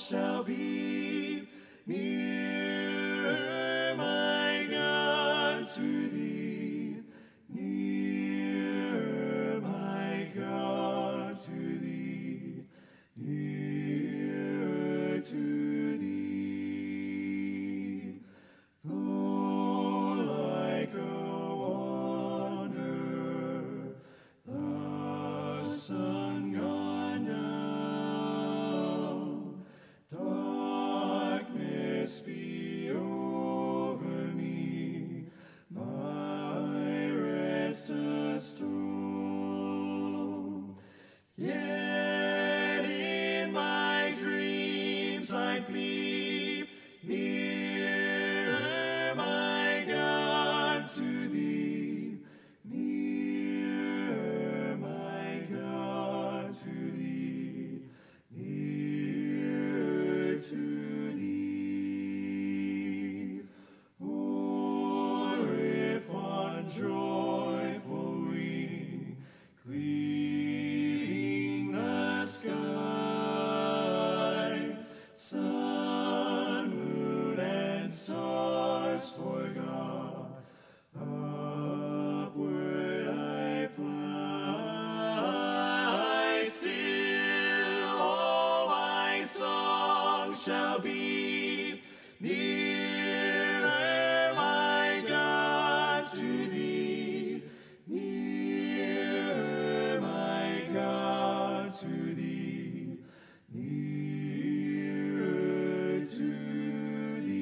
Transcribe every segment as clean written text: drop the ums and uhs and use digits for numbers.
shall be nearer, my God, to thee. Nearer, my God, to thee. Nearer to thee. Though like a wanderer, the sun gone down, darkness be over me, my rest a stone. Yet in my dreams I'd be nearer, my God, to thee. Nearer, my God, to thee. Nearer to thee. Or if on joyful wing, cleaving the sky, sun, moon, and stars forgot, upward I fly, still all my song shall be nearer, my God, to thee. Nearer, my God, to thee. Nearer to thee.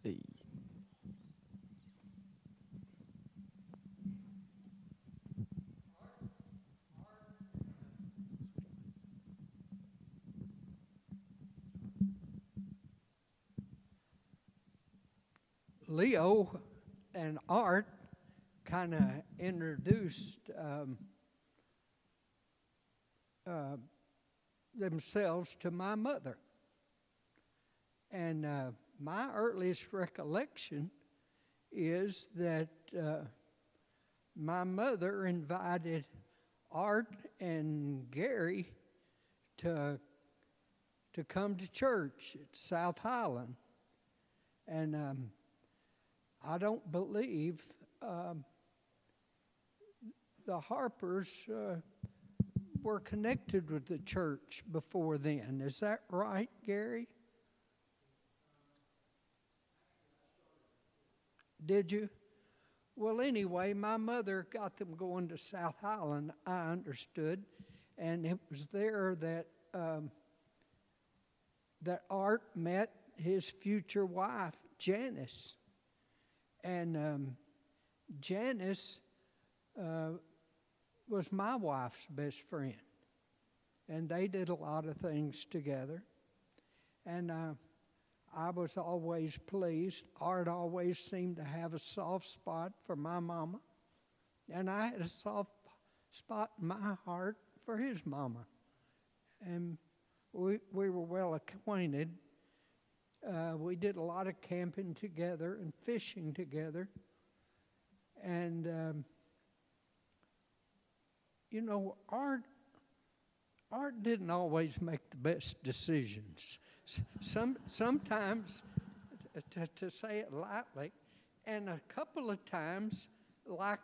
Hey. Leo and Art kind of introduced uh, themselves to my mother. And my earliest recollection is that my mother invited Art and Gary to come to church at South Highland. And I don't believe the Harpers were connected with the church before then. Is that right, Gary? Did you? Well, anyway, my mother got them going to South Highland, I understood, and it was there that Art met his future wife, Janice. And Janice was my wife's best friend. And they did a lot of things together. And I was always pleased. Art always seemed to have a soft spot for my mama. And I had a soft spot in my heart for his mama. And we were well acquainted. We did a lot of camping together and fishing together. And, Art didn't always make the best decisions. Sometimes, to say it lightly, and a couple of times, like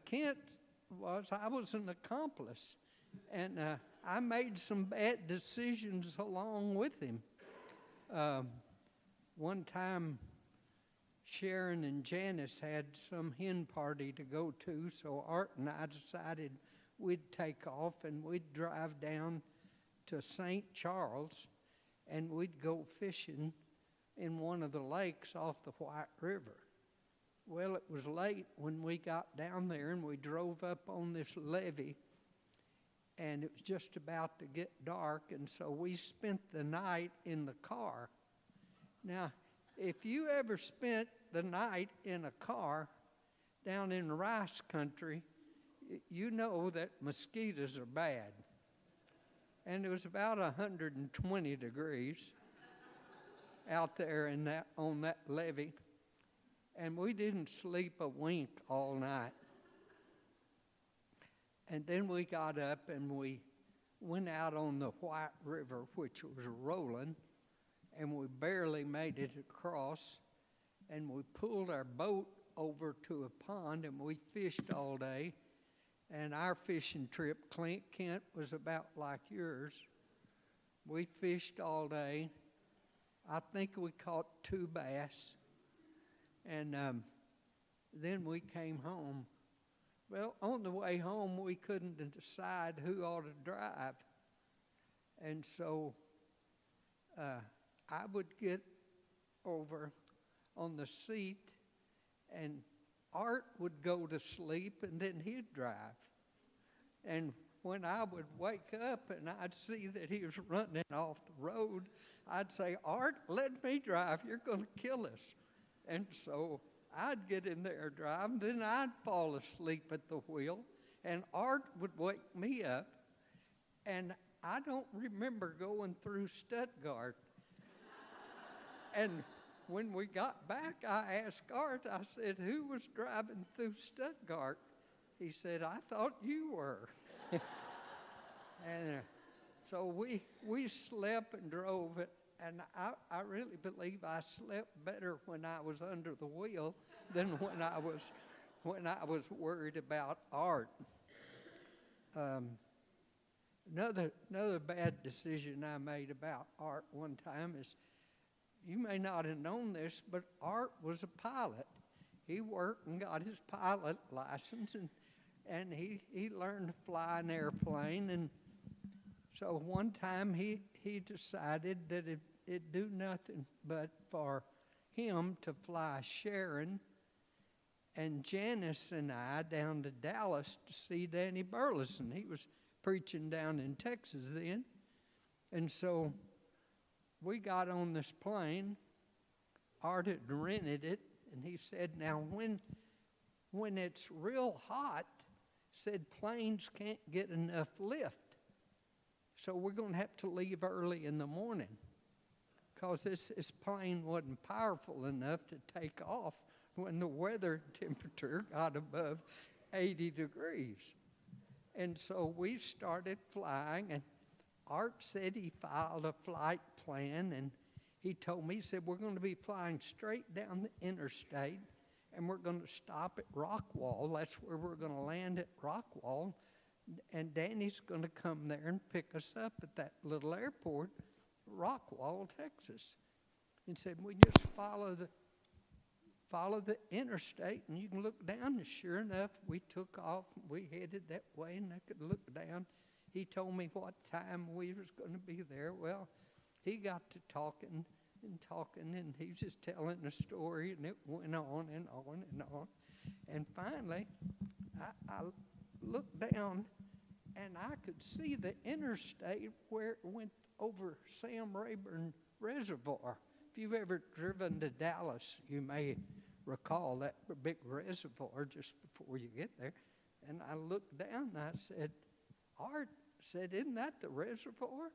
Kent I was an accomplice. And I made some bad decisions along with him. One time, Sharon and Janice had some hen party to go to, so Art and I decided we'd take off and we'd drive down to St. Charles and we'd go fishing in one of the lakes off the White River. Well, it was late when we got down there and we drove up on this levee, and it was just about to get dark, and so we spent the night in the car. Now, if you ever spent the night in a car down in rice country, you know that mosquitoes are bad. And it was about 120 degrees out there on that levee. And we didn't sleep a wink all night. And then we got up and we went out on the White River, which was rolling, and we barely made it across. And we pulled our boat over to a pond and we fished all day. And our fishing trip, Kent, was about like yours. We fished all day. I think we caught 2 bass. And then we came home. Well, on the way home, we couldn't decide who ought to drive. And so I would get over on the seat, and Art would go to sleep, and then he'd drive. And when I would wake up and I'd see that he was running off the road, I'd say, Art, let me drive. You're going to kill us. And so I'd get in there and drive, then I'd fall asleep at the wheel, and Art would wake me up, and I don't remember going through Stuttgart. And when we got back, I asked Art, I said, who was driving through Stuttgart? He said, I thought you were. And so we slept and drove it, and I really believe I slept better when I was under the wheel than when I was worried about Art. Another bad decision I made about Art one time is, you may not have known this, but Art was a pilot. He worked and got his pilot license, and he learned to fly an airplane. And so one time he decided that it'd do nothing but for him to fly Sharon and Janice and I down to Dallas to see Danny Burleson. He was preaching down in Texas then. And so we got on this plane. Art had rented it, and he said, now when it's real hot, said planes can't get enough lift. So we're going to have to leave early in the morning because this plane wasn't powerful enough to take off when the weather temperature got above 80 degrees. And so we started flying, and Art said he filed a flight plan, and he told me, he said, we're going to be flying straight down the interstate, and we're going to stop at Rockwall. That's where we're going to land at Rockwall. And Danny's going to come there and pick us up at that little airport, Rockwall, Texas. He said, we just follow the interstate, and you can look down. And sure enough, we took off. We headed that way, and I could look down. He told me what time we was going to be there. Well, he got to talking, and he was just telling a story, and it went on and on and on. And finally, I looked down, and I could see the interstate where it went over Sam Rayburn Reservoir. If you've ever driven to Dallas, you may recall that big reservoir just before you get there. And I looked down, and I said, Art said, isn't that the reservoir?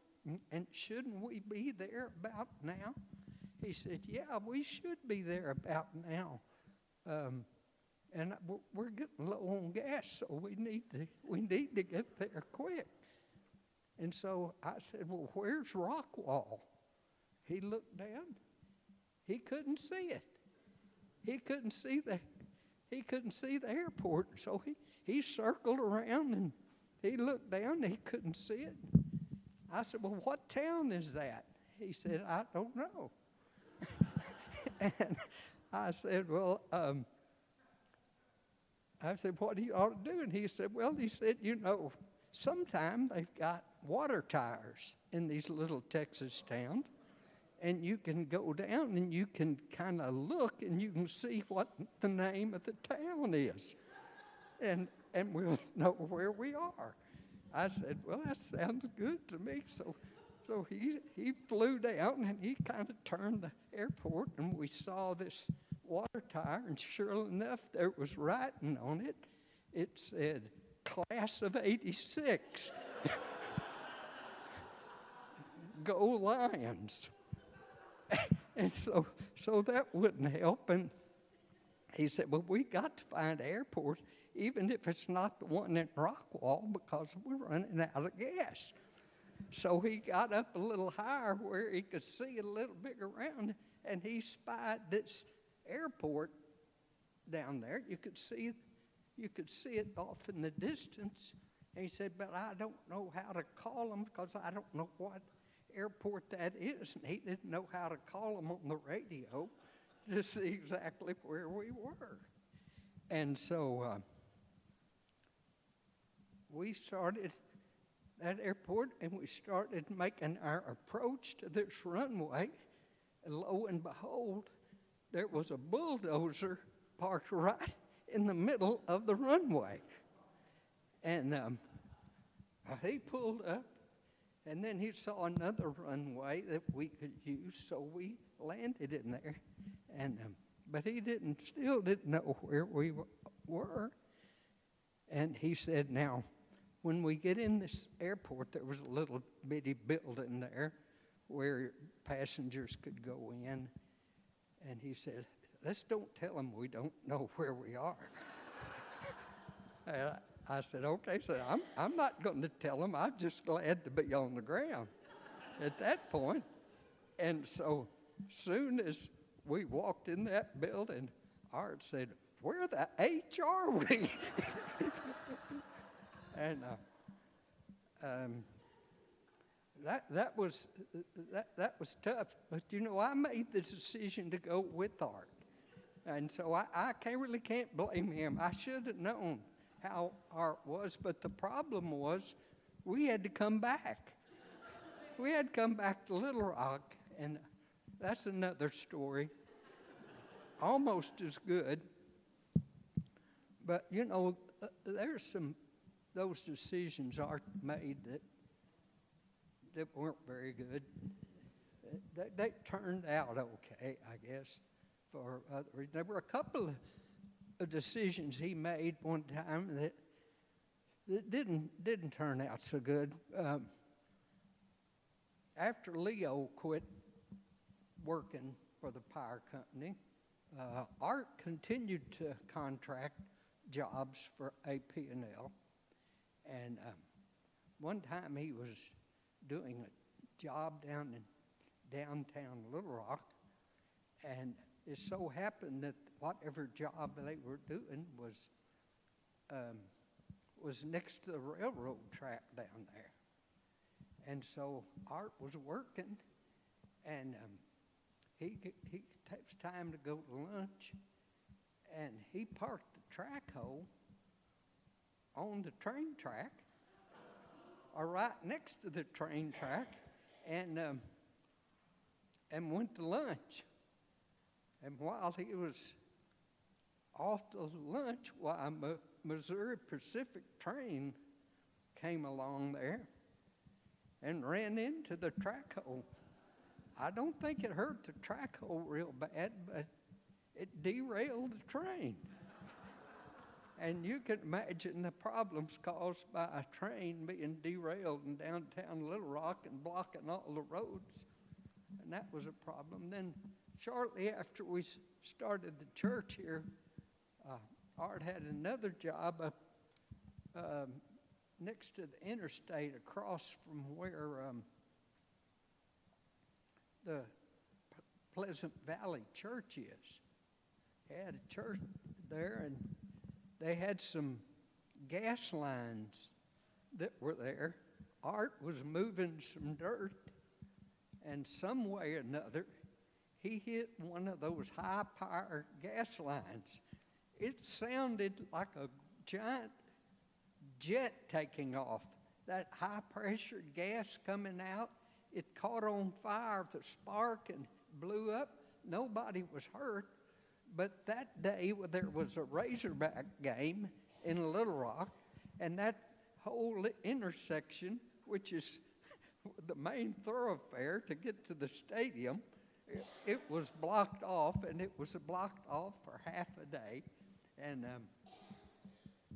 And shouldn't we be there about now? He said, yeah, we should be there about now. And we're getting low on gas, so we need to get there quick. And so I said, well, where's Rockwall? He looked down. He couldn't see it. He couldn't see the airport. So he circled around, and he looked down. And he couldn't see it. I said, well, what town is that? He said, I don't know. And I said, well, what do you ought to do? And he said, sometimes they've got water tires in these little Texas towns, and you can go down and you can kind of look and you can see what the name of the town is. And we'll know where we are. I said, well, that sounds good to me. So he flew down, and he kind of turned the airport, and we saw this water tire, and sure enough, there was writing on it. It said, Class of 86. Go Lions. And so that wouldn't help. And he said, well, we got to find an airport, even if it's not the one in Rockwall, because we're running out of gas. So he got up a little higher where he could see a little bit around, and he spied this airport down there. You could see it off in the distance. And he said, but I don't know how to call them because I don't know what airport that is. And he didn't know how to call them on the radio to see exactly where we were. And so we started that airport, and we started making our approach to this runway. And lo and behold, there was a bulldozer parked right in the middle of the runway. And he pulled up, and then he saw another runway that we could use, so we landed in there. And but he still didn't know where we were. And he said, now, when we get in this airport, there was a little bitty building there where passengers could go in. And he said, let's don't tell them we don't know where we are. I said, okay. So I'm not going to tell them. I'm just glad to be on the ground at that point. And so soon as we walked in that building, Art said, where the H are we? And that was tough. But, I made the decision to go with Art. And so I can't blame him. I should have known how Art was. But the problem was we had to come back. We had to come back to Little Rock. And that's another story. almost as good. But, you know, there's those decisions Art made that weren't very good. They turned out okay, I guess, for other reasons. There were a couple of decisions he made one time that didn't turn out so good. After Leo quit working for the power company, Art continued to contract jobs for AP&L. And one time he was doing a job down in downtown Little Rock, and it so happened that whatever job they were doing was next to the railroad track down there. And so Art was working, and he takes time to go to lunch, and he parked the track hoe on the train track, or right next to the train track, and went to lunch. And while he was off to lunch, a Missouri Pacific train came along there and ran into the track hole. I don't think it hurt the track hole real bad, but it derailed the train. And you can imagine the problems caused by a train being derailed in downtown Little Rock and blocking all the roads. And that was a problem. Then shortly after we started the church here, Art had another job up next to the interstate across from where the Pleasant Valley Church is. He had a church there, and they had some gas lines that were there. Art was moving some dirt, and some way or another, he hit one of those high-power gas lines. It sounded like a giant jet taking off. That high-pressure gas coming out, it caught on fire with a spark and blew up. Nobody was hurt. But that day, there was a Razorback game in Little Rock, and that whole intersection, which is the main thoroughfare to get to the stadium, it was blocked off, and it was blocked off for half a day. And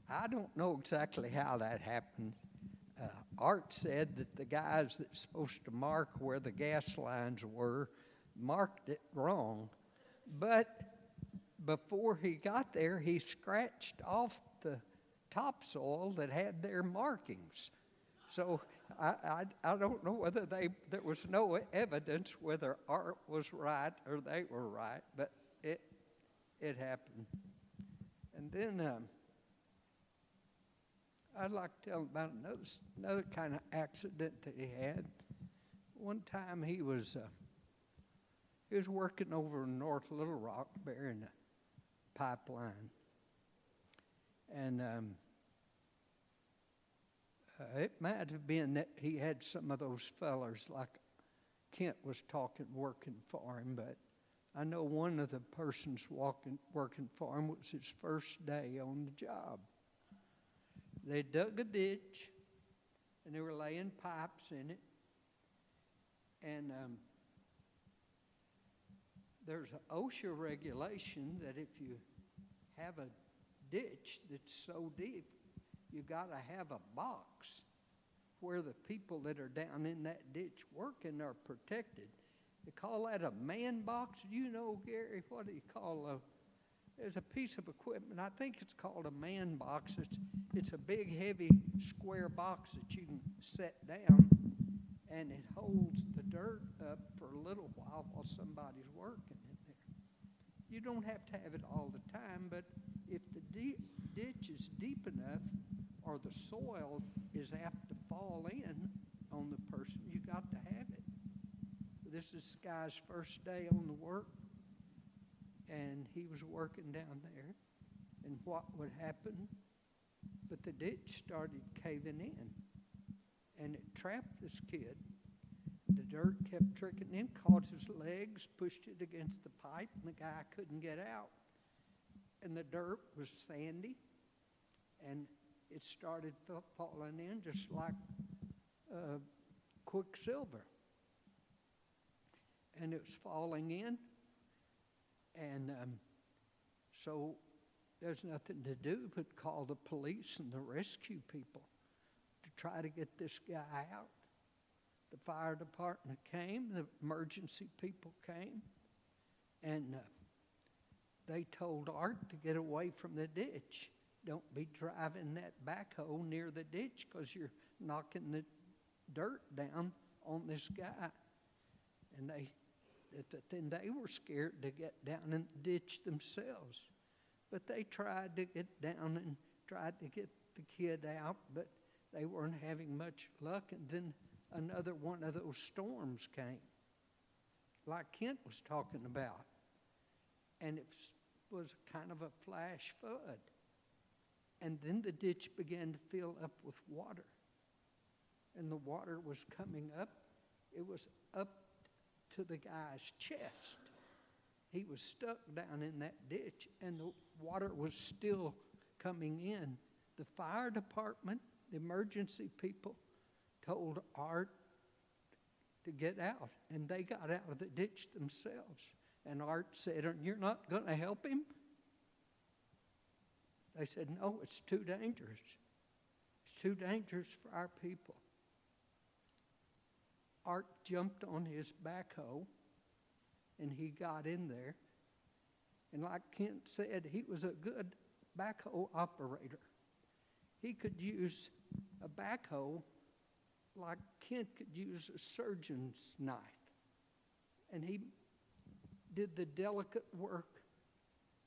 I don't know exactly how that happened. Art said that the guys that's supposed to mark where the gas lines were marked it wrong. But before he got there, he scratched off the topsoil that had their markings. So I don't know whether there was no evidence whether Art was right or they were right, but it happened. And then I'd like to tell about another kind of accident that he had. One time he was working over in North Little Rock burying a pipeline. And it might have been that he had some of those fellers like Kent was working for him, but I know one of the persons working for him was his first day on the job. They dug a ditch, and they were laying pipes in it. And there's an OSHA regulation that if you have a ditch that's so deep, you got to have a box where the people that are down in that ditch working are protected. They call that a man box. Do you know, Gary, what do you call there's a piece of equipment, I think it's called a man box. It's a big, heavy, square box that you can set down, and it holds the dirt up for a little while somebody's working in there. You don't have to have it all the time, but if the ditch is deep enough or the soil is apt to fall in on the person, you got to have it. This is this guy's first day on the work, and he was working down there, and what would happen? But the ditch started caving in, and it trapped this kid. The dirt kept trickling in, caught his legs, pushed it against the pipe, and the guy couldn't get out. And the dirt was sandy, and it started falling in just like quicksilver. And it was falling in, and so there's nothing to do but call the police and the rescue people to try to get this guy out. The fire department came, the emergency people came, and they told Art to get away from the ditch. Don't be driving that backhoe near the ditch because you're knocking the dirt down on this guy. And then they were scared to get down in the ditch themselves. But they tried to get down and tried to get the kid out, but they weren't having much luck. And then another one of those storms came, like Kent was talking about. And it was kind of a flash flood. And then the ditch began to fill up with water. And the water was coming up. It was up to the guy's chest. He was stuck down in that ditch, and the water was still coming in. The fire department, the emergency people, told Art to get out, and they got out of the ditch themselves. And Art said, "You're not going to help him?" They said, "No, it's too dangerous. It's too dangerous for our people." Art jumped on his backhoe, and he got in there. And like Kent said, he was a good backhoe operator. He could use a backhoe like Kent could use a surgeon's knife. And he did the delicate work,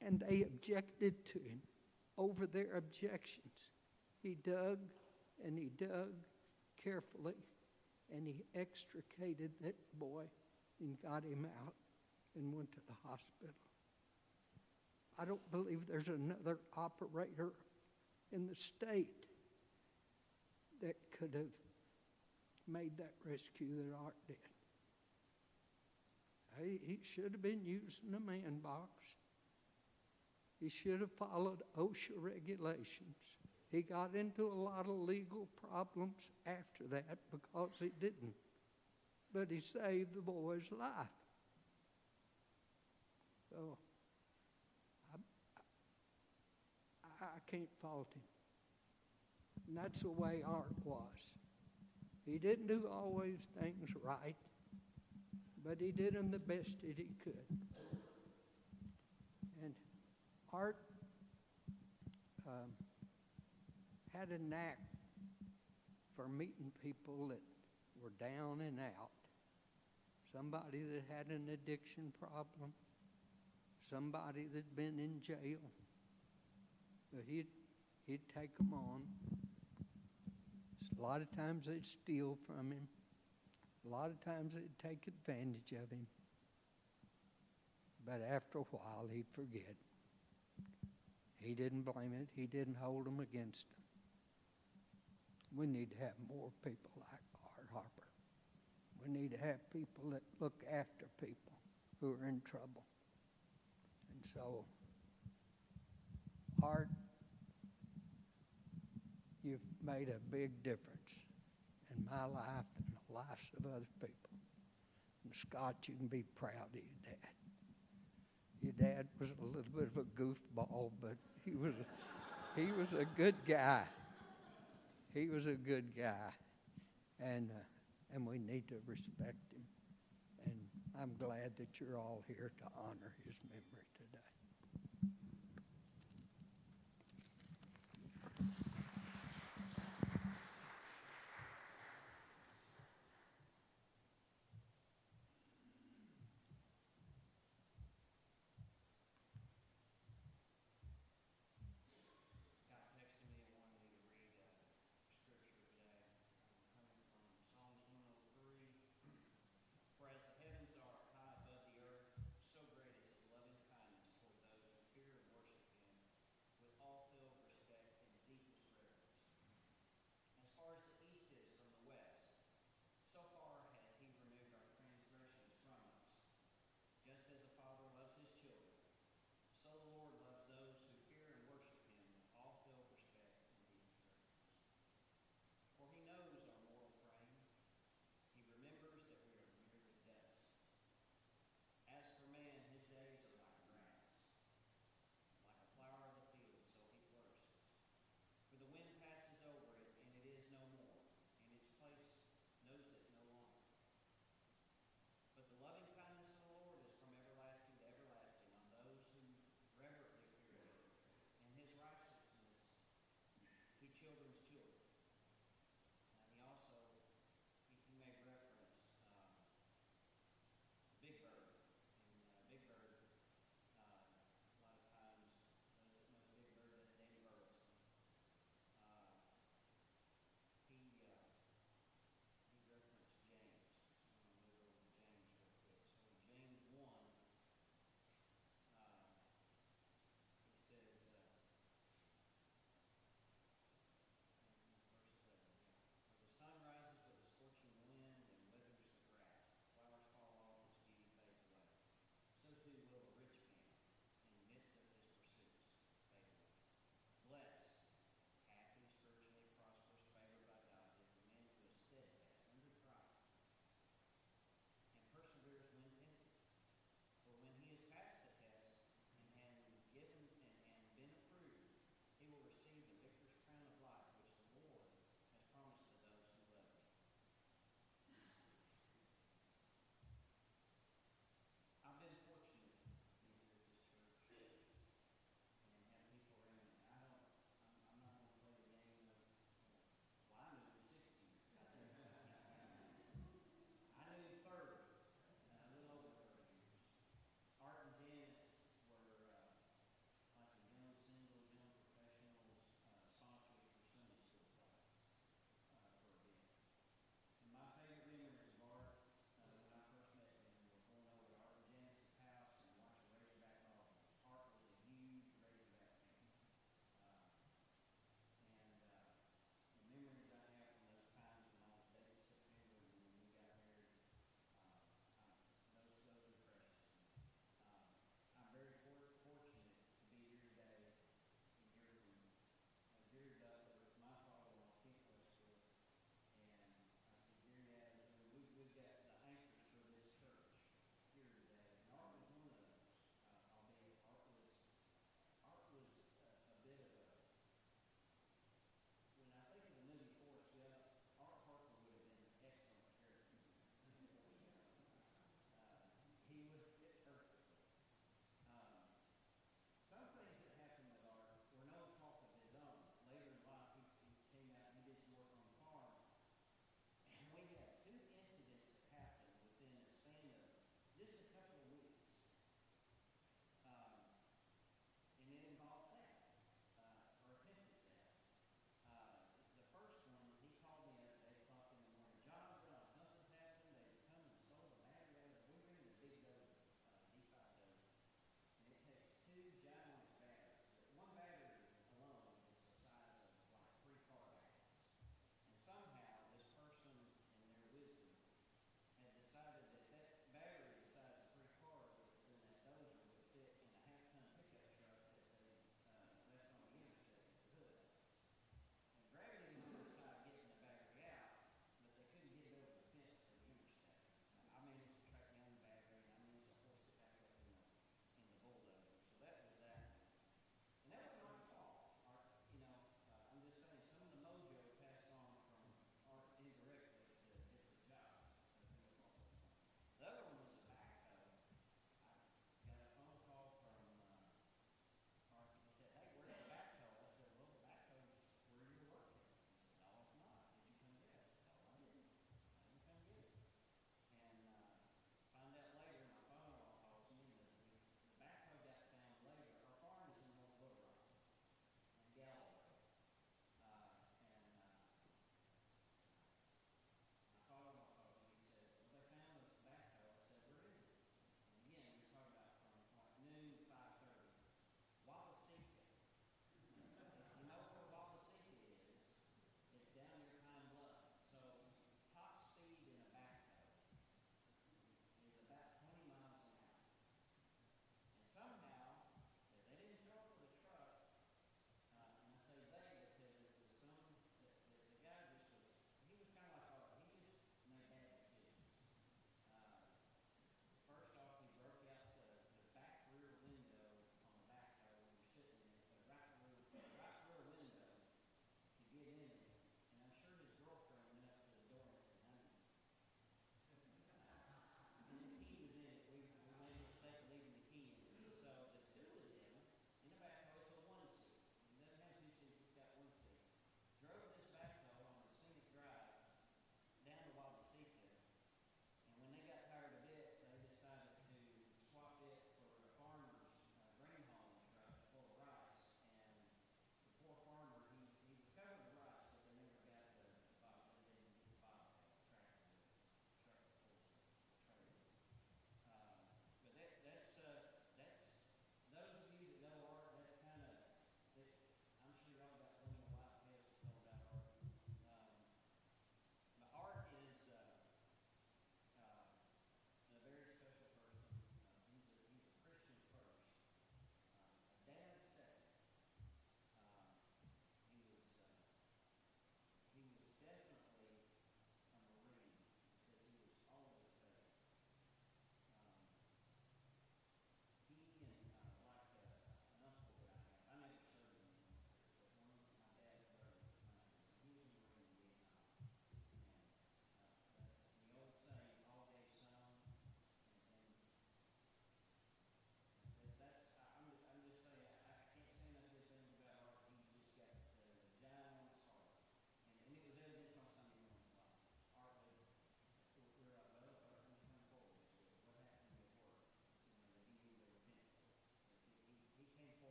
and they objected to him over their objections. He dug and he dug carefully, and he extricated that boy and got him out and went to the hospital. I don't believe there's another operator in the state that could have made that rescue that Art did. He should have been using a man box. He should have followed OSHA regulations. He got into a lot of legal problems after that because he didn't. But he saved the boy's life. So I can't fault him. And that's the way Art was. He didn't do always things right, but he did them the best that he could. And Art had a knack for meeting people that were down and out. Somebody that had an addiction problem, somebody that'd been in jail. But he'd take them on. A lot of times they'd steal from him. A lot of times they'd take advantage of him. But after a while, he'd forget. He didn't blame it. He didn't hold them against him. We need to have more people like Art Harper. We need to have people that look after people who are in trouble. And so, Art, you've made a big difference in my life and the lives of other people. And Scott, you can be proud of your dad. Your dad was a little bit of a goofball, but he was a good guy. He was a good guy, and we need to respect him. And I'm glad that you're all here to honor his memory today. For as the heavens are high above the earth, so great is his loving kindness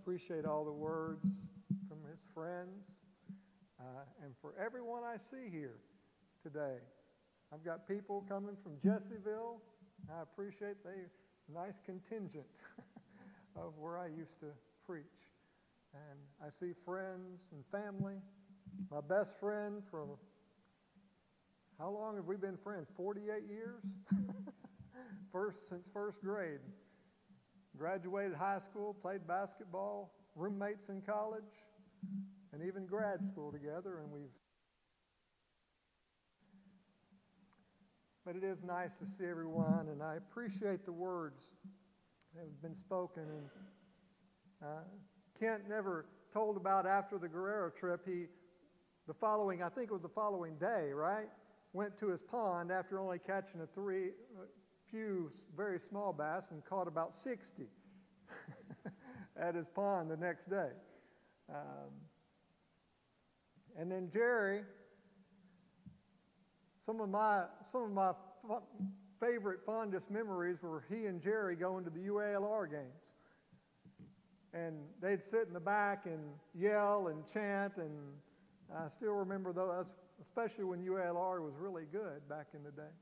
appreciate all the words from his friends, and for everyone I see here today. I've got people coming from Jessieville. I appreciate nice contingent of where I used to preach. And I see friends and family. My best friend from, how long have we been friends? 48 years? Since first grade. Graduated high school, played basketball, roommates in college, and even grad school together. But it is nice to see everyone, and I appreciate the words that have been spoken. And Kent never told about after the Guerrero trip, I think it was the following day, right? Went to his pond after only catching a few very small bass and caught about 60 at his pond the next day. And then Jerry, some of my favorite, fondest memories were he and Jerry going to the UALR games. And they'd sit in the back and yell and chant, and I still remember those, especially when UALR was really good back in the day.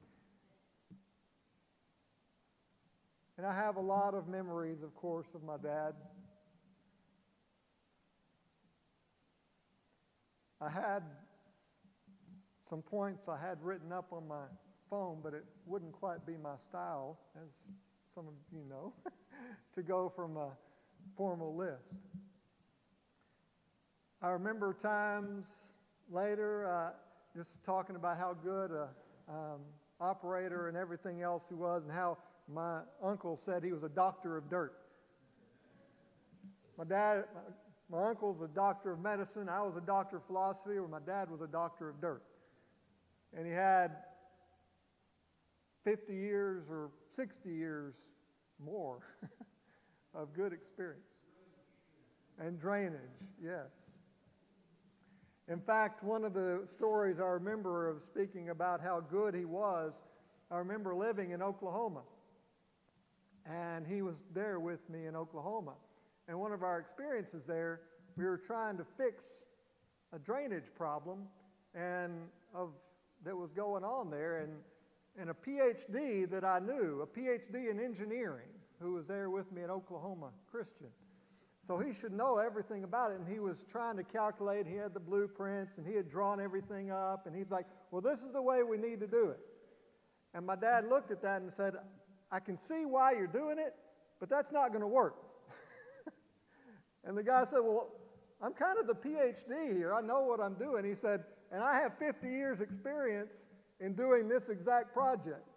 And I have a lot of memories, of course, of my dad. I had some points I had written up on my phone, but it wouldn't quite be my style, as some of you know, to go from a formal list. I remember times later just talking about how good a operator and everything else he was, and how my uncle said he was a doctor of dirt. My uncle's a doctor of medicine. I was a doctor of philosophy, where my dad was a doctor of dirt. And he had 50 years or 60 years more of good experience. And drainage, yes. In fact, one of the stories I remember of speaking about how good he was, I remember living in Oklahoma. And he was there with me in Oklahoma. And one of our experiences there, we were trying to fix a drainage problem that was going on there. And a PhD that I knew, a PhD in engineering, who was there with me in Oklahoma, Christian. So he should know everything about it. And he was trying to calculate. He had the blueprints, and he had drawn everything up. And he's like, well, this is the way we need to do it. And my dad looked at that and said, I can see why you're doing it, but that's not going to work. And the guy said, well, I'm kind of the PhD here. I know what I'm doing. He said, and I have 50 years experience in doing this exact project.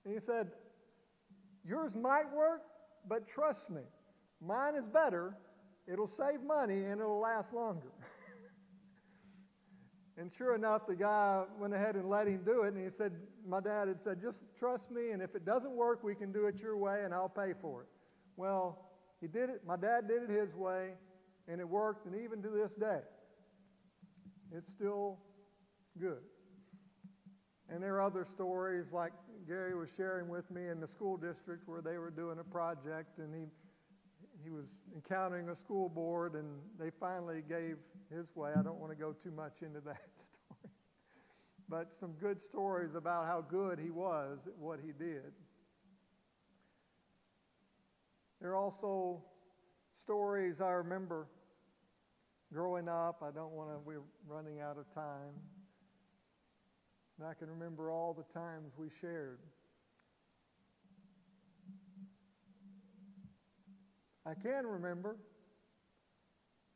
And he said, yours might work, but trust me, mine is better. It'll save money and it'll last longer. And sure enough, the guy went ahead and let him do it. And he said, my dad had said, just trust me, and if it doesn't work, we can do it your way, and I'll pay for it. Well, he did it. My dad did it his way, and it worked. And even to this day, it's still good. And there are other stories, like Gary was sharing with me in the school district, where they were doing a project, and he was encountering a school board, and they finally gave his way. I don't want to go too much into that story. But some good stories about how good he was at what he did. There are also stories I remember growing up. We're running out of time. And I can remember all the times we shared. I can remember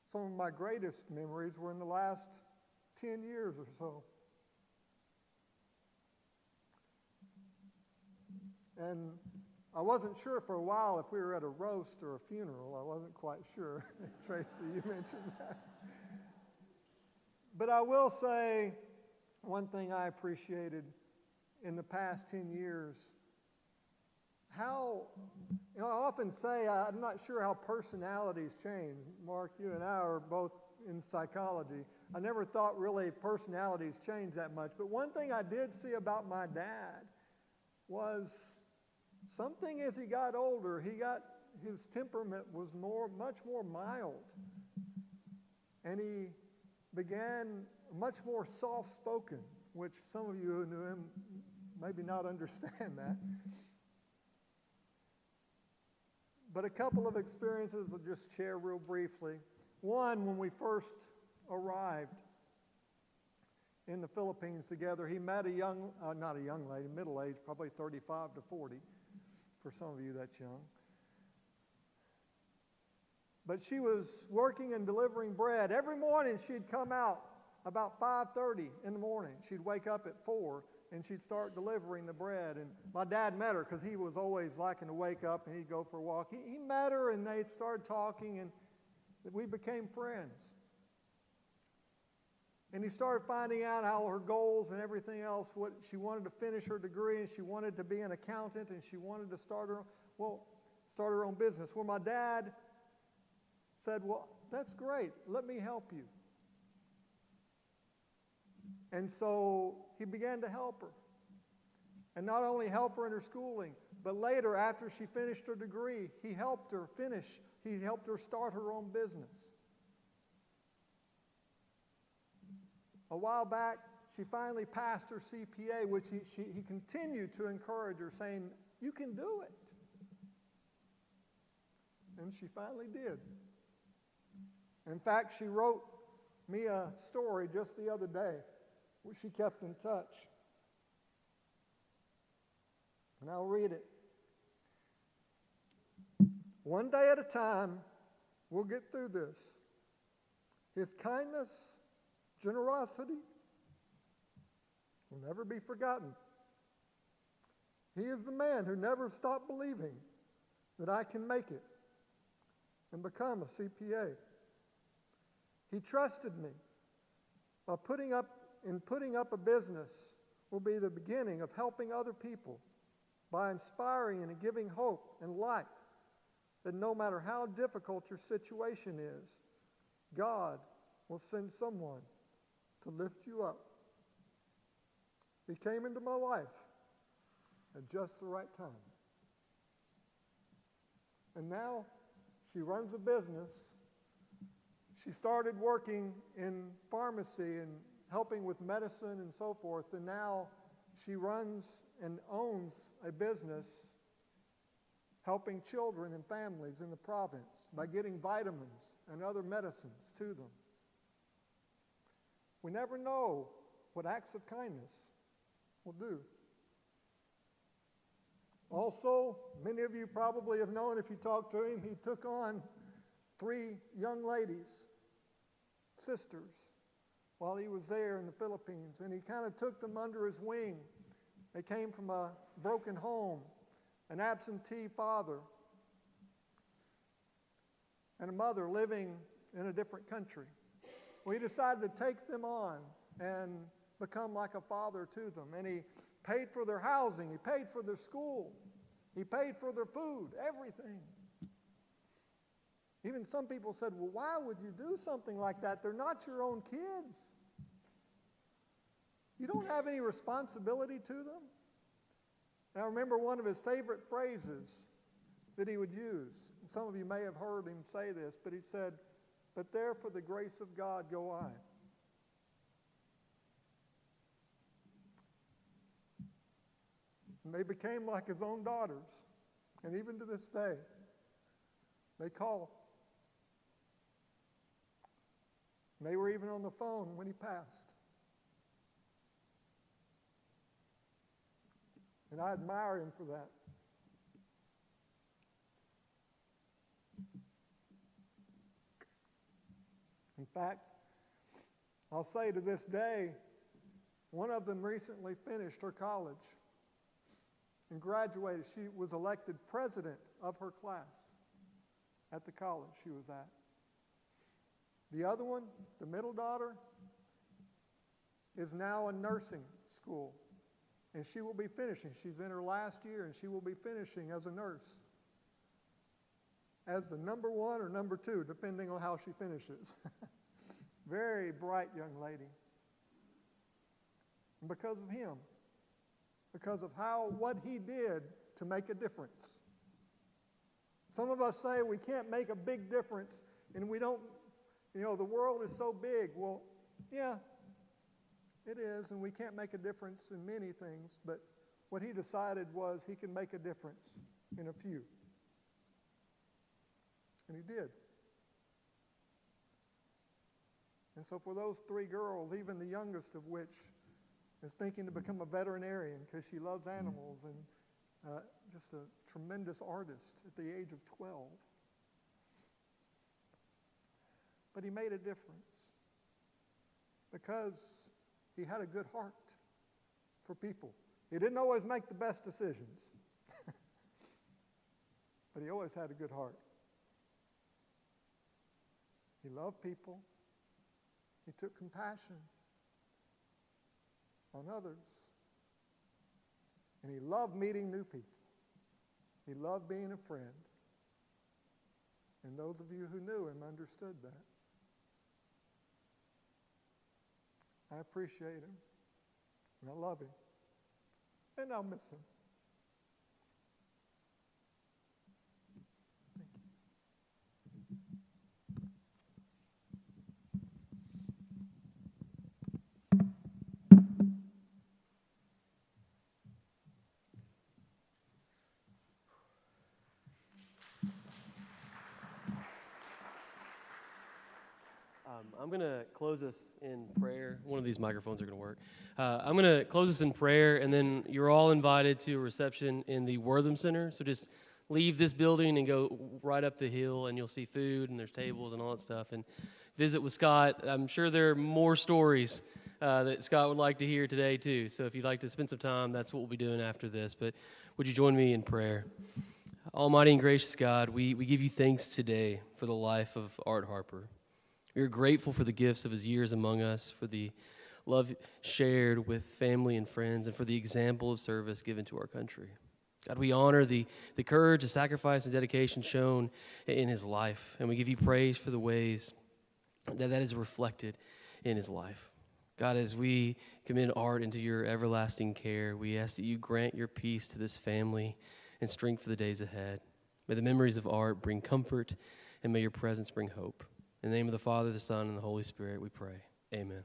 some of my greatest memories were in the last 10 years or so. And I wasn't sure for a while if we were at a roast or a funeral. I wasn't quite sure. Tracy, you mentioned that. But I will say one thing I appreciated in the past 10 years, how, I often say I'm not sure how personalities change. Mark, you and I are both in psychology. I never thought really personalities change that much. But one thing I did see about my dad was something as he got older, he got his temperament was much more mild. And he began much more soft-spoken, which some of you who knew him maybe not understand that. But a couple of experiences I'll just share real briefly. One, when we first arrived in the Philippines together, he met not a young lady, middle-aged, probably 35 to 40. For some of you, that's young. But she was working and delivering bread. Every morning she'd come out about 5:30 in the morning. She'd wake up at 4 and she'd start delivering the bread. And my dad met her because he was always liking to wake up and he'd go for a walk. He met her and they started talking and we became friends. And he started finding out how her goals and everything else, what she wanted to finish her degree and she wanted to be an accountant and she wanted to start her own business. Well, my dad said, well, that's great. Let me help you. And so he began to help her. And not only help her in her schooling, but later after she finished her degree, he helped her start her own business. A while back, she finally passed her CPA, which he continued to encourage her, saying, you can do it. And she finally did. In fact, she wrote me a story just the other day, which she kept in touch. And I'll read it. One day at a time, we'll get through this. His kindness, generosity will never be forgotten. He is the man who never stopped believing that I can make it and become a CPA. He trusted me by putting up a business will be the beginning of helping other people by inspiring and giving hope and light that no matter how difficult your situation is, God will send someone to lift you up. He came into my life at just the right time. And now she runs a business. She started working in pharmacy and helping with medicine and so forth, and now she runs and owns a business helping children and families in the province by getting vitamins and other medicines to them. We never know what acts of kindness will do. Also, many of you probably have known if you talk to him, he took on 3 young ladies, sisters, while he was there in the Philippines, and he kind of took them under his wing. They came from a broken home, an absentee father, and a mother living in a different country. Well, he decided to take them on and become like a father to them, and he paid for their housing, he paid for their school, he paid for their food, everything. Even some people said, well, why would you do something like that? They're not your own kids. You don't have any responsibility to them. And I remember one of his favorite phrases that he would use. And some of you may have heard him say this, but he said, but there for the grace of God go I. And they became like his own daughters. And even to this day, they call. And they were even on the phone when he passed. And I admire him for that. In fact, I'll say to this day, one of them recently finished her college and graduated. She was elected president of her class at the college she was at. The other one, the middle daughter, is now in nursing school. And she will be finishing. She's in her last year, and she will be finishing as a nurse. As the number 1 or number 2, depending on how she finishes. Very bright young lady. And because of him, because of what he did to make a difference. Some of us say we can't make a big difference and we don't, the world is so big. Well, yeah, it is, and we can't make a difference in many things, but what he decided was he can make a difference in a few. And he did. And so for those 3 girls, even the youngest of which is thinking to become a veterinarian because she loves animals and just a tremendous artist at the age of 12. But he made a difference because he had a good heart for people. He didn't always make the best decisions, but he always had a good heart. He loved people. He took compassion on others. And he loved meeting new people. He loved being a friend. And those of you who knew him understood that. I appreciate him. And I love him. And I'll miss him. I'm going to close us in prayer. One of these microphones are going to work. I'm going to close us in prayer, and then you're all invited to a reception in the Wortham Center. So just leave this building and go right up the hill, and you'll see food, and there's tables and all that stuff, and visit with Scott. I'm sure there are more stories that Scott would like to hear today, too. So if you'd like to spend some time, that's what we'll be doing after this. But would you join me in prayer? Almighty and gracious God, we give you thanks today for the life of Art Harper. We are grateful for the gifts of his years among us, for the love shared with family and friends, and for the example of service given to our country. God, we honor the courage, the sacrifice, and dedication shown in his life, and we give you praise for the ways that is reflected in his life. God, as we commit Art into your everlasting care, we ask that you grant your peace to this family and strength for the days ahead. May the memories of Art bring comfort, and may your presence bring hope. In the name of the Father, the Son, and the Holy Spirit, we pray. Amen.